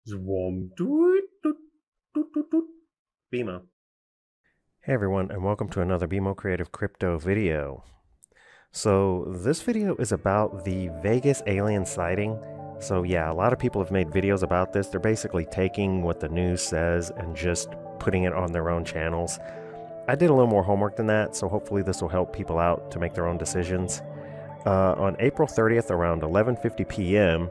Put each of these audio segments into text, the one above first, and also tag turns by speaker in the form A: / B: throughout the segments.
A: Zwom. Doot, doot, doot, doot, doot. BMO.
B: Hey everyone, and welcome to another BMO Creative crypto video. So this video is about the Vegas alien sighting. So yeah, a lot of people have made videos about this. They're basically taking what the news says and just putting it on their own channels. I did a little more homework than that, so hopefully this will help people out to make their own decisions. On April 30th around 11:50 p.m.,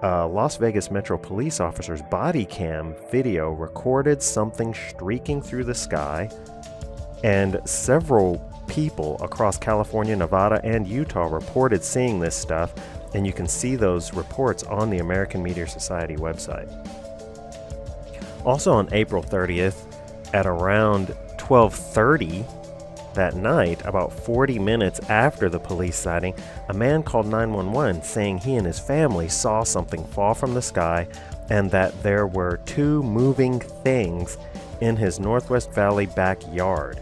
B: Las Vegas Metro police officer's body cam video recorded something streaking through the sky, and several people across California, Nevada, and Utah reported seeing this stuff, and you can see those reports on the American Meteor Society website. Also on April 30th, at around 12:30 that night, about 40 minutes after the police sighting, a man called 911 saying he and his family saw something fall from the sky and that there were two moving things in his Northwest Valley backyard.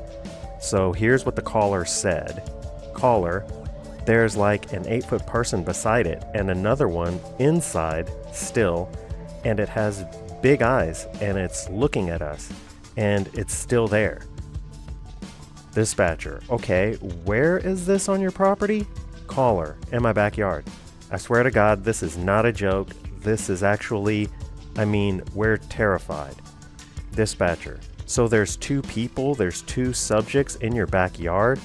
B: So here's what the caller said. Caller, there's like an 8-foot person beside it and another one inside still, and it has big eyes and it's looking at us and it's still there. Dispatcher, okay, where is this on your property? Caller, in my backyard. I swear to God, this is not a joke. This is actually, we're terrified. Dispatcher, so there's two people, there's two subjects in your backyard?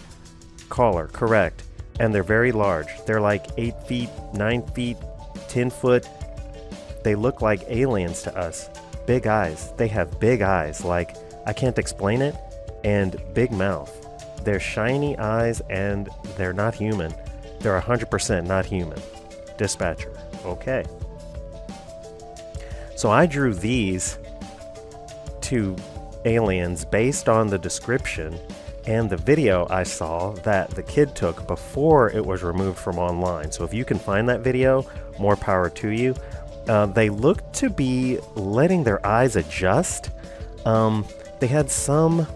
B: Caller, correct. And they're very large. They're like 8 feet, 9 feet, 10 foot. They look like aliens to us. Big eyes. They have big eyes, like, I can't explain it, and big mouth. They're shiny eyes and they're not human. They're 100% not human. Dispatcher, okay. So I drew these two aliens based on the description and the video I saw that the kid took before it was removed from online. So if you can find that video, more power to you. They looked to be letting their eyes adjust. They had some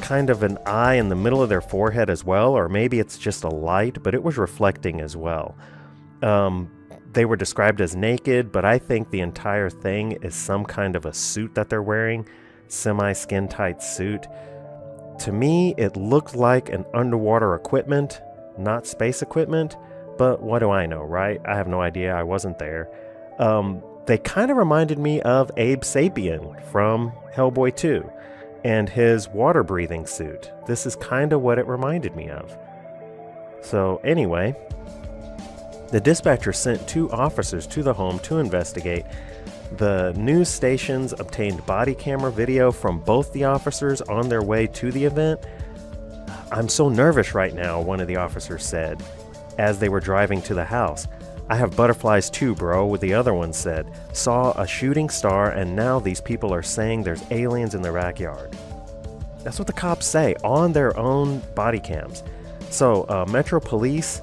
B: kind of an eye in the middle of their forehead as well, or maybe it's just a light, but it was reflecting as well. They were described as naked, but I think the entire thing is some kind of a suit that they're wearing, semi-skin tight suit. To me, it looked like an underwater equipment, not space equipment, but what do I know, right? I have no idea. I wasn't there. They kind of reminded me of Abe Sapien from Hellboy 2 and his water breathing suit. This is kind of what it reminded me of. So anyway, the dispatcher sent 2 officers to the home to investigate. The news stations obtained body camera video from both the officers on their way to the event. I'm so nervous right now, one of the officers said, as they were driving to the house. I have butterflies too, bro, the other one said. Saw a shooting star and now these people are saying there's aliens in their backyard. That's what the cops say on their own body cams. So Metro Police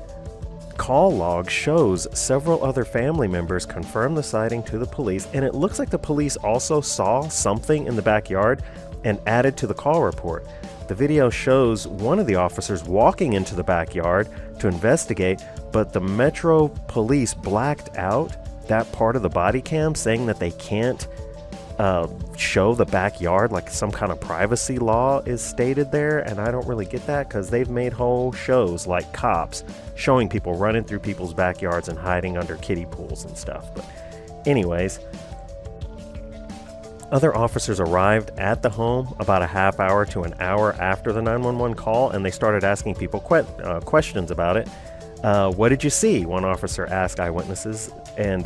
B: call log shows several other family members confirm the sighting to the police, and it looks like the police also saw something in the backyard and added to the call report. The video shows one of the officers walking into the backyard to investigate, but the Metro Police blacked out that part of the body cam, saying that they can't show the backyard, like some kind of privacy law is stated there, and I don't really get that because they've made whole shows like Cops showing people running through people's backyards and hiding under kiddie pools and stuff. But anyways, other officers arrived at the home about a half hour to an hour after the 911 call, and they started asking people questions about it. What did you see? One officer asked eyewitnesses, and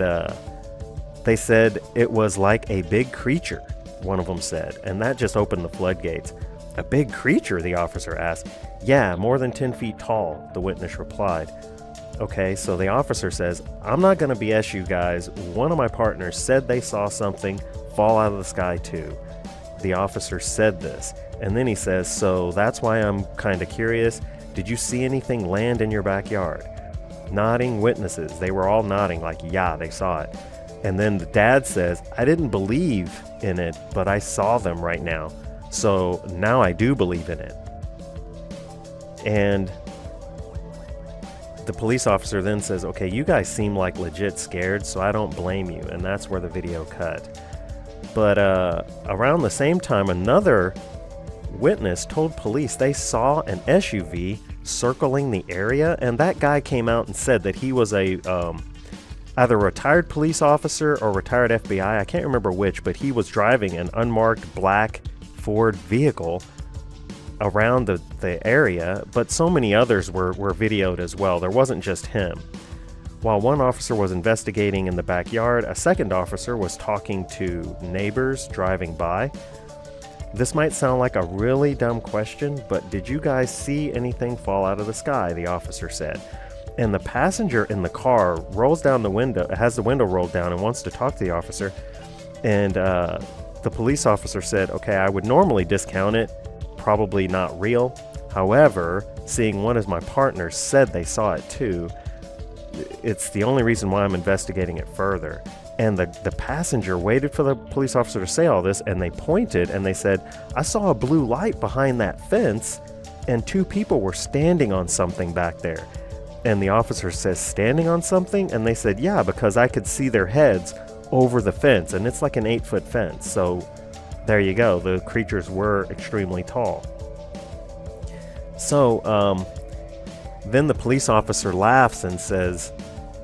B: they said it was like a big creature, one of them said, and that just opened the floodgates. A big creature, the officer asked. Yeah, more than 10 feet tall, the witness replied. Okay, so the officer says, I'm not going to BS you guys. One of my partners said they saw something fall out of the sky too. The officer said this, and then he says, so that's why I'm kind of curious. Did you see anything land in your backyard? Nodding witnesses. They were all nodding like, yeah, they saw it. And then the dad says, I didn't believe in it, but I saw them right now. So now I do believe in it. And the police officer then says, okay, you guys seem like legit scared, so I don't blame you. And that's where the video cut. But around the same time, another witness told police they saw an SUV circling the area, and that guy came out and said that he was a either retired police officer or retired FBI, I can't remember which, but he was driving an unmarked black Ford vehicle around the area, but so many others were videoed as well. There wasn't just him. While one officer was investigating in the backyard, a second officer was talking to neighbors driving by. This might sound like a really dumb question, but did you guys see anything fall out of the sky? The officer said. And the passenger in the car rolls down the window, has the window rolled down and wants to talk to the officer. And the police officer said, okay, I would normally discount it, probably not real. However, seeing one of my partners said they saw it too, it's the only reason why I'm investigating it further. And the passenger waited for the police officer to say all this, and they pointed and they said, I saw a blue light behind that fence and two people were standing on something back there. And the officer says, standing on something? And they said, yeah, because I could see their heads over the fence, and it's like an 8-foot fence. So there you go, the creatures were extremely tall. So then the police officer laughs and says,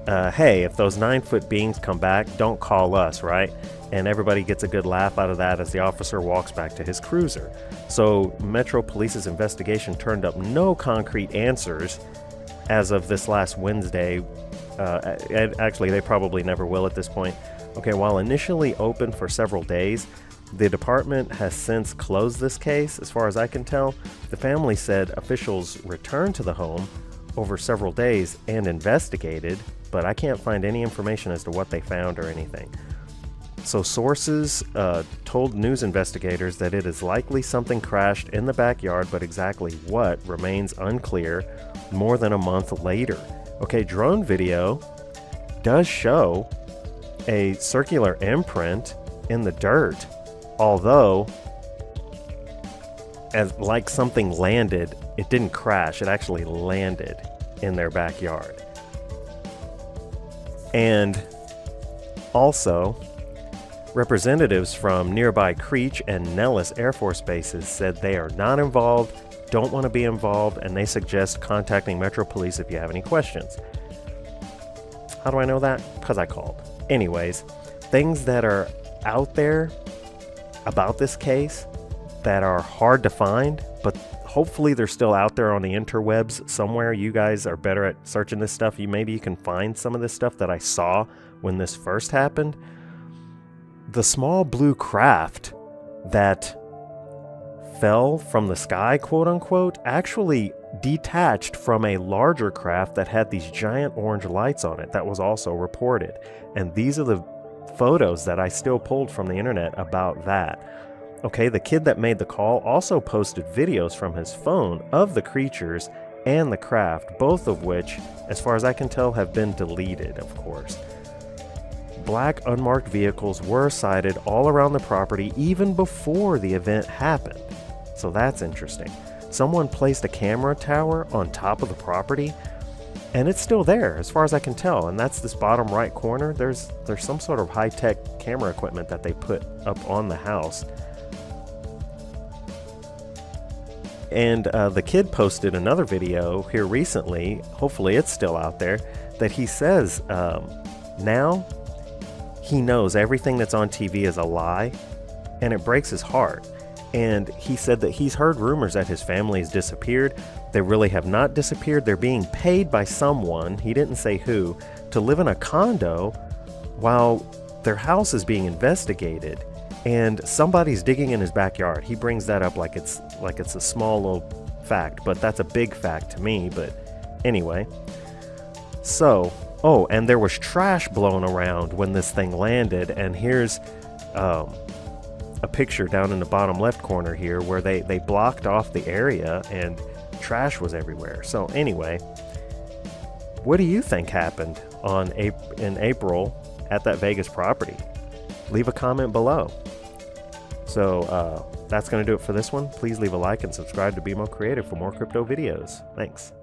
B: hey, if those 9-foot beings come back, don't call us, right? And everybody gets a good laugh out of that as the officer walks back to his cruiser. So Metro Police's investigation turned up no concrete answers as of this last Wednesday. And actually, they probably never will at this point. Okay, while initially open for several days, the department has since closed this case, as far as I can tell. The family said officials returned to the home over several days and investigated, but I can't find any information as to what they found or anything. So sources told news investigators that it is likely something crashed in the backyard, but exactly what remains unclear more than a month later. Okay, drone video does show a circular imprint in the dirt, although as like something landed, it didn't crash, it actually landed in their backyard. And also, representatives from nearby Creech and Nellis Air Force bases said they are not involved, don't want to be involved, and they suggest contacting Metro Police if you have any questions. How do I know that? Because I called. Anyways, things that are out there about this case that are hard to find, but hopefully they're still out there on the interwebs somewhere. You guys are better at searching this stuff. Maybe you can find some of this stuff that I saw when this first happened. The small blue craft that fell from the sky, quote unquote, actually detached from a larger craft that had these giant orange lights on it that was also reported. And these are the photos that I still pulled from the internet about that. Okay, the kid that made the call also posted videos from his phone of the creatures and the craft, both of which, as far as I can tell, have been deleted, of course. Black unmarked vehicles were sighted all around the property even before the event happened. So that's interesting. Someone placed a camera tower on top of the property, and it's still there as far as I can tell. And that's this bottom right corner. There's some sort of high-tech camera equipment that they put up on the house. And the kid posted another video here recently, hopefully it's still out there, that he says now he knows everything that's on TV is a lie, and it breaks his heart. And he said that he's heard rumors that his family has disappeared. They really have not disappeared. They're being paid by someone, he didn't say who, to live in a condo while their house is being investigated. And somebody's digging in his backyard. He brings that up like it's a small little fact, but that's a big fact to me. But anyway, so, oh, and there was trash blown around when this thing landed. And here's a picture down in the bottom left corner here where they blocked off the area and trash was everywhere. So anyway, what do you think happened in April at that Vegas property? Leave a comment below. So that's going to do it for this one. Please leave a like and subscribe to BMO Creative for more crypto videos. Thanks.